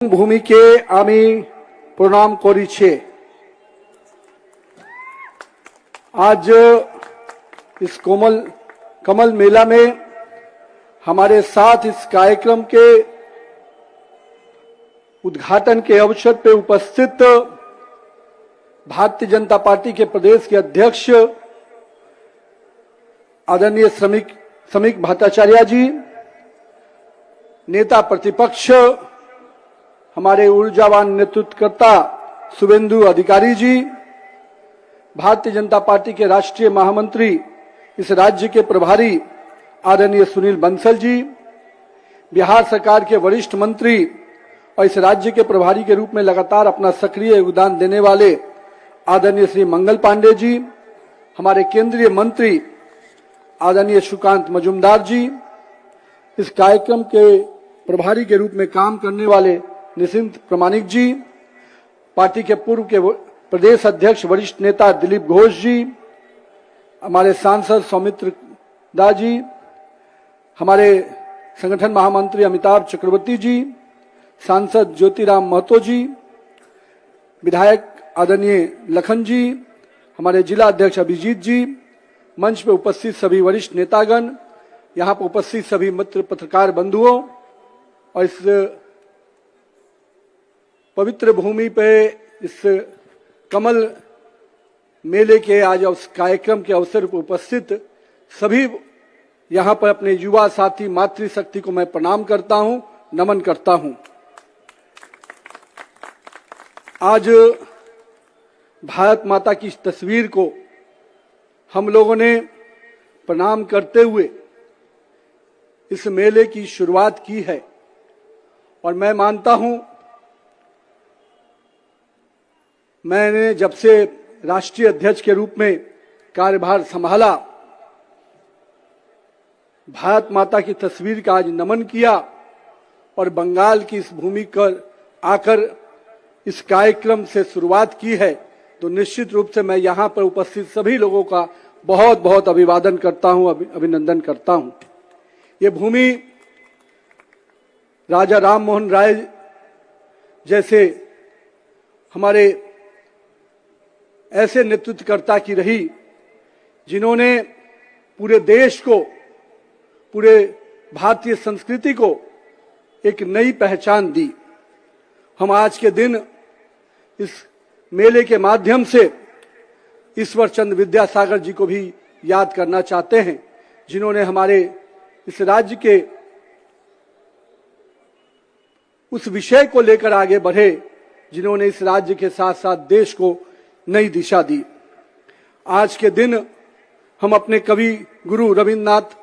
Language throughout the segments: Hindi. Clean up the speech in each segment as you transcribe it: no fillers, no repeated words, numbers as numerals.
ভূমিকে আমি প্রণাম করিছে। आज इस कमल मेला में हमारे साथ इस कार्यक्रम के उद्घाटन के अवसर पे उपस्थित भारतीय जनता पार्टी के प्रदेश के अध्यक्ष आदरणीय श्रमिक भट्टाचार्य जी, नेता प्रतिपक्ष हमारे ऊर्जावान नेतृत्वकर्ता शुभेंदु अधिकारी जी, भारतीय जनता पार्टी के राष्ट्रीय महामंत्री इस राज्य के प्रभारी आदरणीय सुनील बंसल जी, बिहार सरकार के वरिष्ठ मंत्री और इस राज्य के प्रभारी के रूप में लगातार अपना सक्रिय योगदान देने वाले आदरणीय श्री मंगल पांडे जी, हमारे केंद्रीय मंत्री आदरणीय सुकांत मजुमदार जी, इस कार्यक्रम के प्रभारी के रूप में काम करने वाले निशिंत प्रमाणिक जी, पार्टी के पूर्व के प्रदेश अध्यक्ष वरिष्ठ नेता दिलीप घोष जी, हमारे सांसद सौमित्र दास जी, हमारे संगठन महामंत्री अमिताभ चक्रवर्ती जी, सांसद ज्योतिराम महतो जी, विधायक आदरणीय लखन जी, हमारे जिला अध्यक्ष अभिजीत जी, मंच पर उपस्थित सभी वरिष्ठ नेतागण, यहाँ पर उपस्थित सभी मित्र पत्रकार बंधुओं और इस पवित्र भूमि पे इस कमल मेले के आज उस कार्यक्रम के अवसर पर उपस्थित सभी यहाँ पर अपने युवा साथी मातृशक्ति को मैं प्रणाम करता हूं, नमन करता हूं। आज भारत माता की इस तस्वीर को हम लोगों ने प्रणाम करते हुए इस मेले की शुरुआत की है और मैं मानता हूं, मैंने जब से राष्ट्रीय अध्यक्ष के रूप में कार्यभार संभाला, भारत माता की तस्वीर का आज नमन किया और बंगाल की इस भूमि पर आकर इस कार्यक्रम से शुरुआत की है, तो निश्चित रूप से मैं यहाँ पर उपस्थित सभी लोगों का बहुत बहुत अभिवादन करता हूँ, अभिनंदन करता हूँ। ये भूमि राजा राम मोहन राय जैसे हमारे ऐसे नेतृत्वकर्ता की रही जिन्होंने पूरे देश को, पूरे भारतीय संस्कृति को एक नई पहचान दी। हम आज के दिन इस मेले के माध्यम से ईश्वर चंद्र विद्यासागर जी को भी याद करना चाहते हैं, जिन्होंने हमारे इस राज्य के उस विषय को लेकर आगे बढ़े, जिन्होंने इस राज्य के साथ साथ देश को नई दिशा दी। आज के दिन हम अपने कवि गुरु रविन्द्रनाथ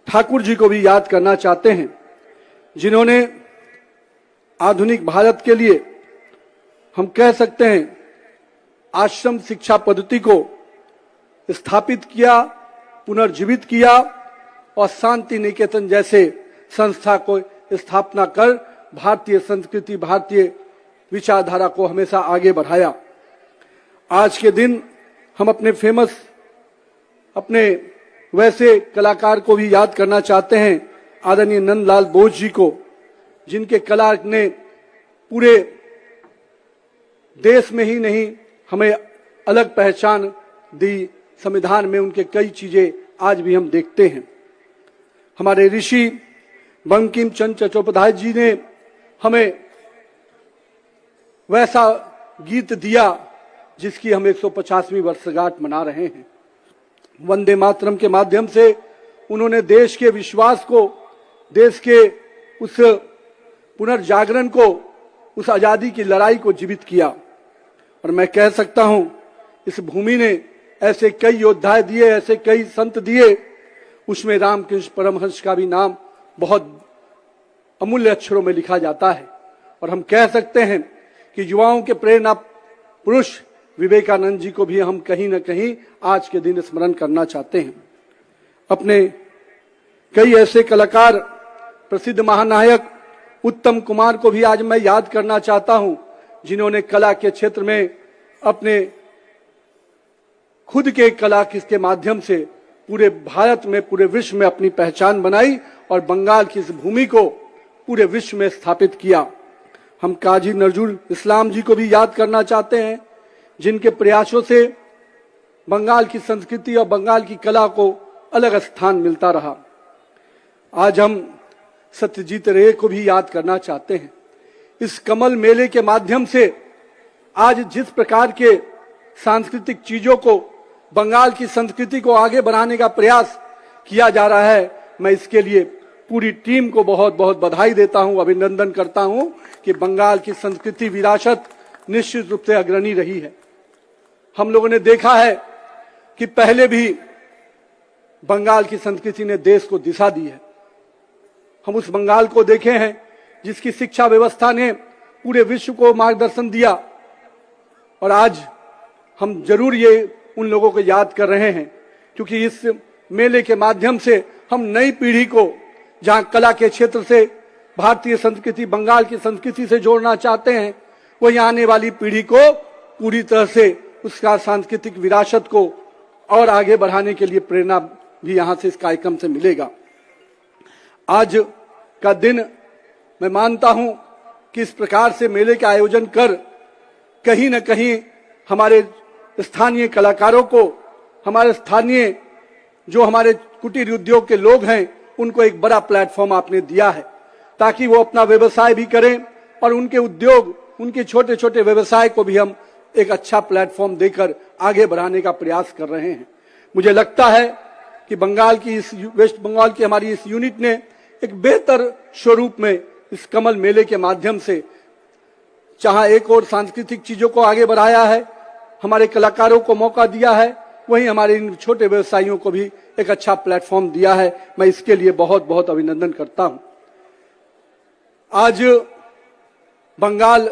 ठाकुर जी को भी याद करना चाहते हैं, जिन्होंने आधुनिक भारत के लिए हम कह सकते हैं आश्रम शिक्षा पद्धति को स्थापित किया, पुनर्जीवित किया और शांति निकेतन जैसे संस्था को स्थापना कर भारतीय संस्कृति, भारतीय विचारधारा को हमेशा आगे बढ़ाया। आज के दिन हम अपने वैसे कलाकार को भी याद करना चाहते हैं, आदरणीय नंदलाल बोस जी को, जिनके कला ने पूरे देश में ही नहीं हमें अलग पहचान दी। संविधान में उनके कई चीजें आज भी हम देखते हैं। हमारे ऋषि बंकिम चंद्र चट्टोपाध्याय जी ने हमें वैसा गीत दिया जिसकी हम 150वीं वर्षगांठ मना रहे हैं। वंदे मातरम के माध्यम से उन्होंने देश के विश्वास को, देश के उस पुनर्जागरण को, उस आजादी की लड़ाई को जीवित किया। और मैं कह सकता हूं इस भूमि ने ऐसे कई योद्धा दिए, ऐसे कई संत दिए, उसमें रामकृष्ण परमहंस का भी नाम बहुत अमूल्य अक्षरों में लिखा जाता है। और हम कह सकते हैं कि युवाओं के प्रेरणा पुरुष विवेकानंद जी को भी हम कहीं न कहीं आज के दिन स्मरण करना चाहते हैं। अपने कई ऐसे कलाकार, प्रसिद्ध महानायक उत्तम कुमार को भी आज मैं याद करना चाहता हूं, जिन्होंने कला के क्षेत्र में अपने खुद के कला के माध्यम से पूरे भारत में, पूरे विश्व में अपनी पहचान बनाई और बंगाल की इस भूमि को पूरे विश्व में स्थापित किया। हम काजी नजरुल इस्लाम जी को भी याद करना चाहते हैं, जिनके प्रयासों से बंगाल की संस्कृति और बंगाल की कला को अलग स्थान मिलता रहा। आज हम सत्यजीत रे को भी याद करना चाहते हैं। इस कमल मेले के माध्यम से आज जिस प्रकार के सांस्कृतिक चीजों को, बंगाल की संस्कृति को आगे बढ़ाने का प्रयास किया जा रहा है, मैं इसके लिए पूरी टीम को बहुत बहुत बधाई देता हूं, अभिनंदन करता हूं कि बंगाल की संस्कृति विरासत निश्चित रूप से अग्रणी रही है। हम लोगों ने देखा है कि पहले भी बंगाल की संस्कृति ने देश को दिशा दी है। हम उस बंगाल को देखे हैं जिसकी शिक्षा व्यवस्था ने पूरे विश्व को मार्गदर्शन दिया, और आज हम जरूर ये उन लोगों को याद कर रहे हैं, क्योंकि इस मेले के माध्यम से हम नई पीढ़ी को, जहां कला के क्षेत्र से भारतीय संस्कृति, बंगाल की संस्कृति से जोड़ना चाहते हैं, वहीं आने वाली पीढ़ी को पूरी तरह से उसका सांस्कृतिक विरासत को और आगे बढ़ाने के लिए प्रेरणा भी यहां से इस कार्यक्रम से मिलेगा। आज का दिन मैं मानता हूं कि इस प्रकार से मेले का आयोजन कर कहीं न कहीं हमारे स्थानीय कलाकारों को, हमारे स्थानीय जो हमारे कुटीर उद्योग के लोग हैं, उनको एक बड़ा प्लेटफॉर्म आपने दिया है, ताकि वो अपना व्यवसाय भी करें और उनके उद्योग, उनके छोटे छोटे व्यवसाय को भी हम एक अच्छा प्लेटफॉर्म देकर आगे बढ़ाने का प्रयास कर रहे हैं। मुझे लगता है कि बंगाल की वेस्ट बंगाल की हमारी इस यूनिट ने एक बेहतर स्वरूप में इस कमल मेले के माध्यम से जहां एक और सांस्कृतिक चीजों को आगे बढ़ाया है, हमारे कलाकारों को मौका दिया है, वहीं हमारे इन छोटे व्यवसायियों को भी एक अच्छा प्लेटफॉर्म दिया है। मैं इसके लिए बहुत बहुत अभिनंदन करता हूं। आज बंगाल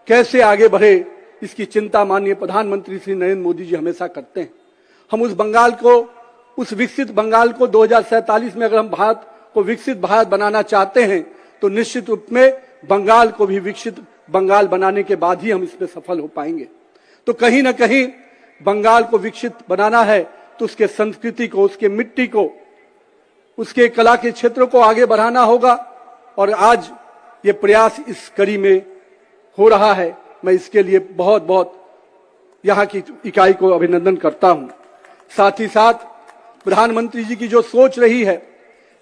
कैसे आगे बढ़े, इसकी चिंता माननीय प्रधानमंत्री श्री नरेंद्र मोदी जी हमेशा करते हैं। हम उस बंगाल को, उस विकसित बंगाल को 2047 में अगर हम भारत को विकसित भारत बनाना चाहते हैं, तो निश्चित रूप में बंगाल को भी विकसित बंगाल बनाने के बाद ही हम इसमें सफल हो पाएंगे। तो कहीं ना कहीं बंगाल को विकसित बनाना है तो उसके संस्कृति को, उसके मिट्टी को, उसके कला के क्षेत्रों को आगे बढ़ाना होगा, और आज ये प्रयास इस कड़ी में हो रहा है। मैं इसके लिए बहुत बहुत यहाँ की इकाई को अभिनंदन करता हूं। साथ ही साथ प्रधानमंत्री जी की जो सोच रही है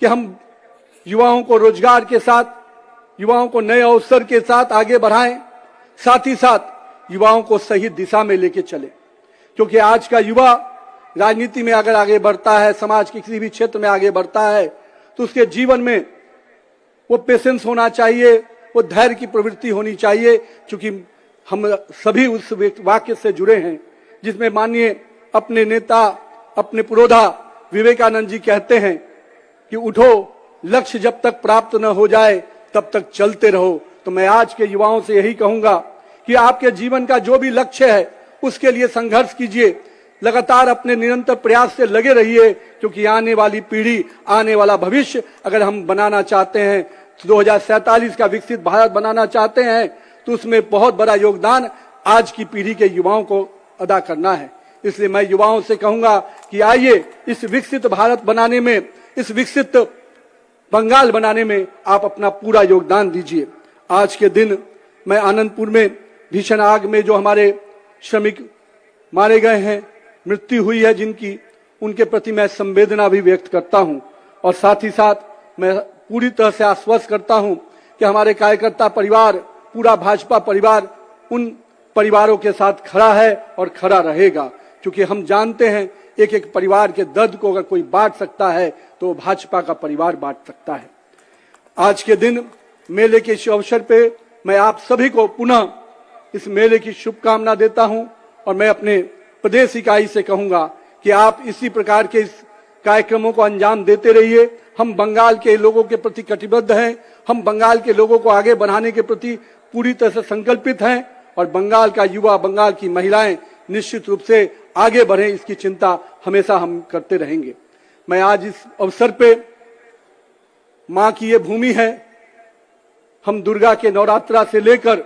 कि हम युवाओं को रोजगार के साथ, युवाओं को नए अवसर के साथ आगे बढ़ाएं, साथ ही साथ युवाओं को सही दिशा में लेके चले, क्योंकि आज का युवा राजनीति में अगर आगे बढ़ता है, समाज के किसी भी क्षेत्र में आगे बढ़ता है, तो उसके जीवन में वो पेशेंस होना चाहिए, वो धैर्य की प्रवृत्ति होनी चाहिए, क्योंकि हम सभी उस वाक्य से जुड़े हैं जिसमें माननीय अपने नेता, अपने पुरोधा विवेकानंद जी कहते हैं कि उठो, लक्ष्य जब तक प्राप्त न हो जाए तब तक चलते रहो। तो मैं आज के युवाओं से यही कहूंगा कि आपके जीवन का जो भी लक्ष्य है उसके लिए संघर्ष कीजिए, लगातार अपने निरंतर प्रयास से लगे रहिए, क्योंकि आने वाली पीढ़ी, आने वाला भविष्य अगर हम बनाना चाहते हैं, 2047 का विकसित भारत बनाना चाहते हैं, तो उसमें बहुत बड़ा योगदान आज की पीढ़ी के युवाओं को अदा करना है। इसलिए मैं युवाओं से कहूंगा कि आइए इस विकसित भारत बनाने में, इस विकसित बंगाल बनाने में आप अपना पूरा योगदान दीजिए। आज के दिन मैं आनंदपुर में भीषण आग में जो हमारे श्रमिक मारे गए हैं, मृत्यु हुई है जिनकी, उनके प्रति मैं संवेदना भी व्यक्त करता हूं, और साथ ही साथ मैं पूरी तरह से आश्वस्त करता हूं कि हमारे कार्यकर्ता परिवार, पूरा भाजपा परिवार उन परिवारों के साथ खड़ा है और खड़ा रहेगा, क्योंकि हम जानते हैं एक एक परिवार के दर्द को अगर कोई बांट सकता है तो भाजपा का परिवार बांट सकता है। आज के दिन मेले के इस अवसर पे मैं आप सभी को पुनः इस मेले की शुभकामना देता हूं, और मैं अपने प्रदेश इकाई से कहूंगा कि आप इसी प्रकार के इस कार्यक्रमों को अंजाम देते रहिए। हम बंगाल के लोगों के प्रति कटिबद्ध हैं, हम बंगाल के लोगों को आगे बढ़ाने के प्रति पूरी तरह से संकल्पित हैं, और बंगाल का युवा, बंगाल की महिलाएं निश्चित रूप से आगे बढ़े, इसकी चिंता हमेशा हम करते रहेंगे। मैं आज इस अवसर पे, मां की ये भूमि है, हम दुर्गा के नवरात्रा से लेकर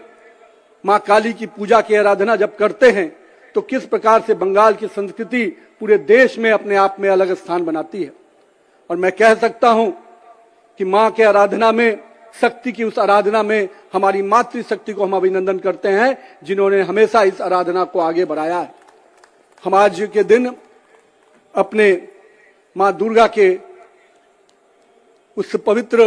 मां काली की पूजा की आराधना जब करते हैं, तो किस प्रकार से बंगाल की संस्कृति पूरे देश में अपने आप में अलग स्थान बनाती है। और मैं कह सकता हूं कि मां के आराधना में शक्ति की उस आराधना में हमारी मातृशक्ति को हम अभिनंदन करते हैं, जिन्होंने हमेशा इस आराधना को आगे बढ़ाया है। हम आज के दिन अपने मां दुर्गा के उस पवित्र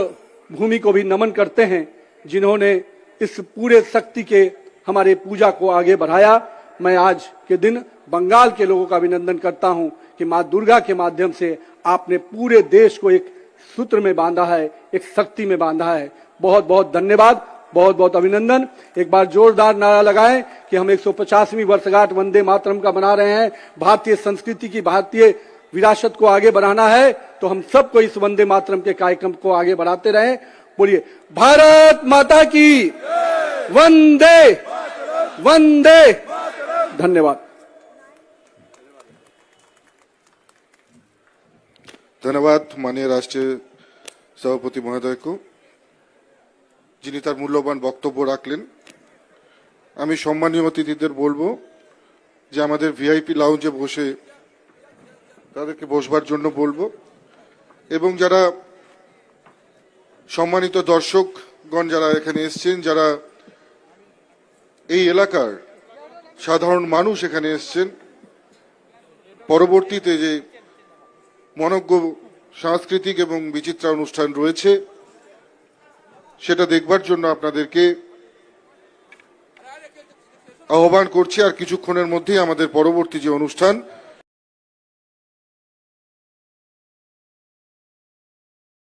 भूमि को भी नमन करते हैं, जिन्होंने इस पूरे शक्ति के हमारे पूजा को आगे बढ़ाया। मैं आज के दिन बंगाल के लोगों का अभिनंदन करता हूं कि मां दुर्गा के माध्यम से आपने पूरे देश को एक सूत्र में बांधा है, एक शक्ति में बांधा है। बहुत बहुत धन्यवाद, बहुत बहुत अभिनंदन। एक बार जोरदार नारा लगाएं कि हम 150वीं वर्षगांठ वंदे मातरम का मना रहे हैं। भारतीय संस्कृति की, भारतीय विरासत को आगे बढ़ाना है, तो हम सबको इस वंदे मातरम के कार्यक्रम को आगे बढ़ाते रहें। बोलिए भारत माता की वंदे वंदे। धन्यवाद। धन्यवाद माननीय राष्ट्रीय सभापति महोदय को, যিনি তার মূল্যবান বক্তব্য রাখলেন। আমি সম্মানীয় অতিথিদের বলবো যে আমাদের ভিআইপি লাউঞ্জে বসে তাদেরকে বসবার জন্য বলবো, এবং যারা সম্মানিত দর্শকগণ যারা এখানে এসেছেন, যারা এই এলাকার সাধারণ মানুষ এখানে এসেছেন, পরবর্তীতে যে মনোজ্ঞ সাংস্কৃতিক এবং বিচিত্রা অনুষ্ঠান রয়েছে সেটা দেখবার জন্য আপনাদেরকে আহ্বান করছি। আর কিছুক্ষণের মধ্যেই আমাদের পরবর্তী যে অনুষ্ঠান